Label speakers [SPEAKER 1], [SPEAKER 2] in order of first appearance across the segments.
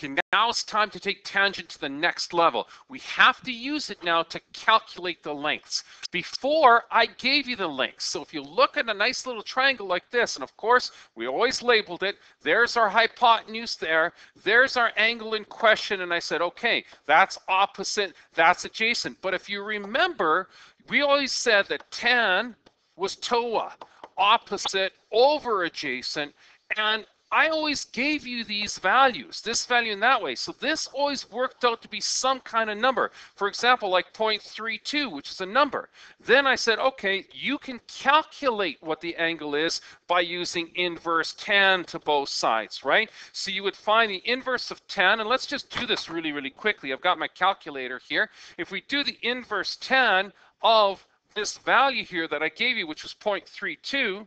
[SPEAKER 1] Okay, now it's time to take tangent to the next level. We have to use it now to calculate the lengths. Before, I gave you the lengths. So if you look at a nice little triangle like this, and of course, we always labeled it, there's our hypotenuse there, there's our angle in question, and I said, okay, that's opposite, that's adjacent. But if you remember, we always said that tan was TOA, opposite over adjacent, and I always gave you these values, this value in that way. So this always worked out to be some kind of number. For example, like 0.32, which is a number. Then I said, okay, you can calculate what the angle is by using inverse tan to both sides, right? So you would find the inverse of tan, and let's just do this really, really quickly. I've got my calculator here. If we do the inverse tan of this value here that I gave you, which was 0.32,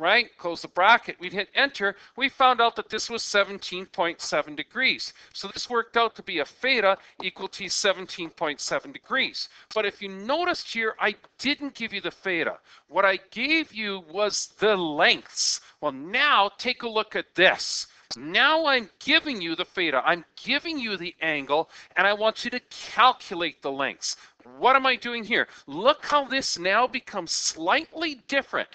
[SPEAKER 1] right? Close the bracket, we'd hit enter. We found out that this was 17.7 degrees. So this worked out to be a theta equal to 17.7 degrees. But if you noticed here, I didn't give you the theta. What I gave you was the lengths. Well, now take a look at this. Now I'm giving you the theta, I'm giving you the angle, and I want you to calculate the lengths. What am I doing here? Look how this now becomes slightly different.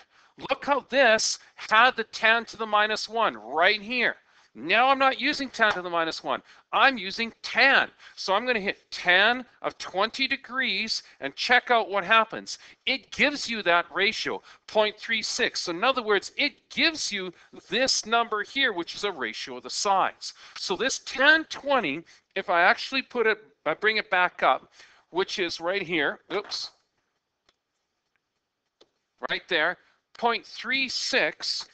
[SPEAKER 1] Look how this had the tan to the minus 1 right here. Now I'm not using tan to the minus 1. I'm using tan. So I'm going to hit tan of 20 degrees and check out what happens. It gives you that ratio, 0.36. So in other words, it gives you this number here, which is a ratio of the sides. So this tan 20, if I actually put it, I bring it back up, which is right here, oops, right there, 0.36,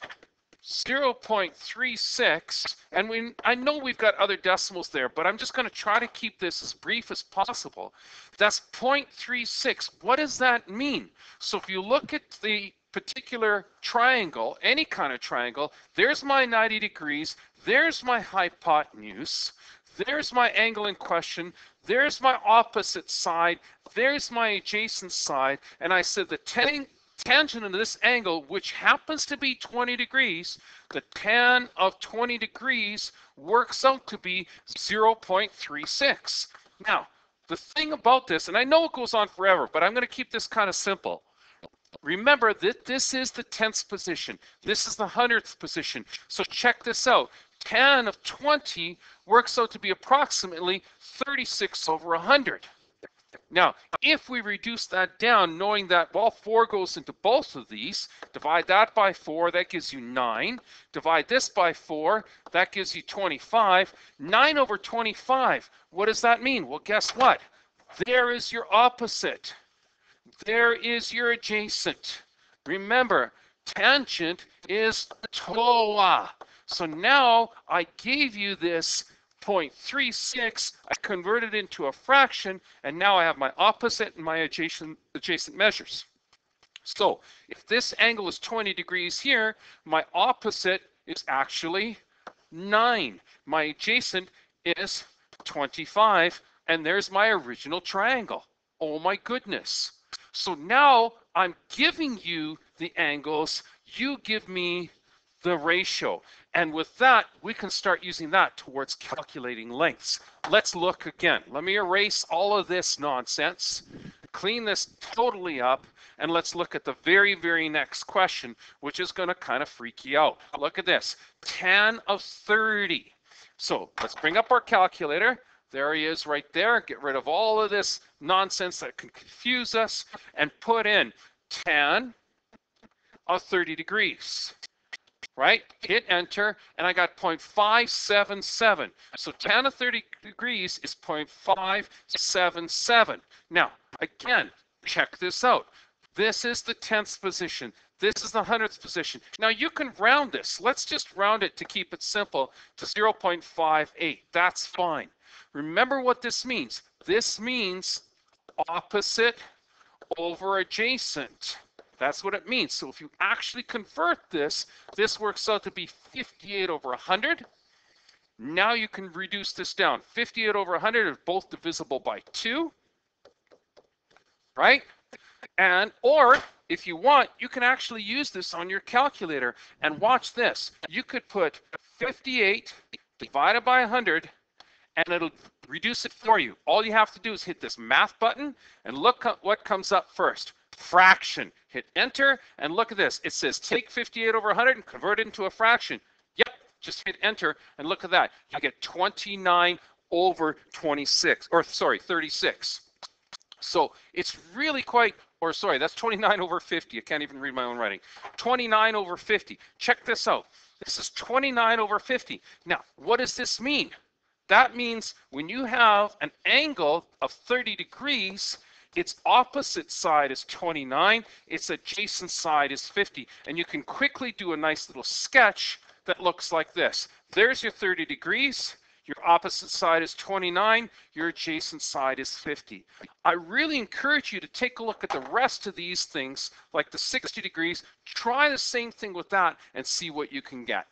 [SPEAKER 1] 0.36, and I know we've got other decimals there, but I'm just going to try to keep this as brief as possible. That's 0.36. What does that mean? So if you look at the particular triangle, any kind of triangle, there's my 90 degrees, there's my hypotenuse, there's my angle in question, there's my opposite side, there's my adjacent side, and I said the tangent of this angle, which happens to be 20 degrees, the tan of 20 degrees works out to be 0.36. Now, the thing about this, and I know it goes on forever, but I'm going to keep this kind of simple. Remember that this is the 10th position. This is the 100th position. So check this out. Tan of 20 works out to be approximately 36 over 100. Now, if we reduce that down, knowing that, well, 4 goes into both of these, divide that by 4, that gives you 9. Divide this by 4, that gives you 25. 9 over 25, what does that mean? Well, guess what? There is your opposite. There is your adjacent. Remember, tangent is TOA. So now I gave you this 0.36, I converted it into a fraction, and now I have my opposite and my adjacent measures. So if this angle is 20 degrees here, my opposite is actually 9. My adjacent is 25, and there's my original triangle. Oh my goodness. So now I'm giving you the angles, you give me the ratio. And with that, we can start using that towards calculating lengths. Let's look again. Let me erase all of this nonsense, clean this totally up, and let's look at the very, very next question, which is going to kind of freak you out. Look at this, tan of 30. So let's bring up our calculator. There he is right there. Get rid of all of this nonsense that can confuse us and put in tan of 30 degrees. Right? Hit enter, and I got 0.577. So tan of 30 degrees is 0.577. Now, again, check this out. This is the 10th position. This is the 100th position. Now, you can round this. Let's just round it to keep it simple to 0.58. That's fine. Remember what this means. This means opposite over adjacent. That's what it means. So if you actually convert this, this works out to be 58 over 100. Now you can reduce this down. 58 over 100 is both divisible by 2, right? And, or if you want, you can actually use this on your calculator. And watch this. You could put 58 divide it by 100, and it'll reduce it for you. All you have to do is hit this math button and look at what comes up first. Fraction. Hit enter and look at this. It says take 58 over 100 and convert it into a fraction. Yep, just hit enter and look at that. You get 29 over 26, or sorry, 36. So it's really quite, or sorry, that's 29 over 50. I can't even read my own writing. 29 over 50. Check this out. This is 29 over 50. Now, what does this mean? That means when you have an angle of 30 degrees, its opposite side is 29, its adjacent side is 50. And you can quickly do a nice little sketch that looks like this. There's your 30 degrees. Your opposite side is 29, your adjacent side is 50. I really encourage you to take a look at the rest of these things, like the 60 degrees. Try the same thing with that and see what you can get.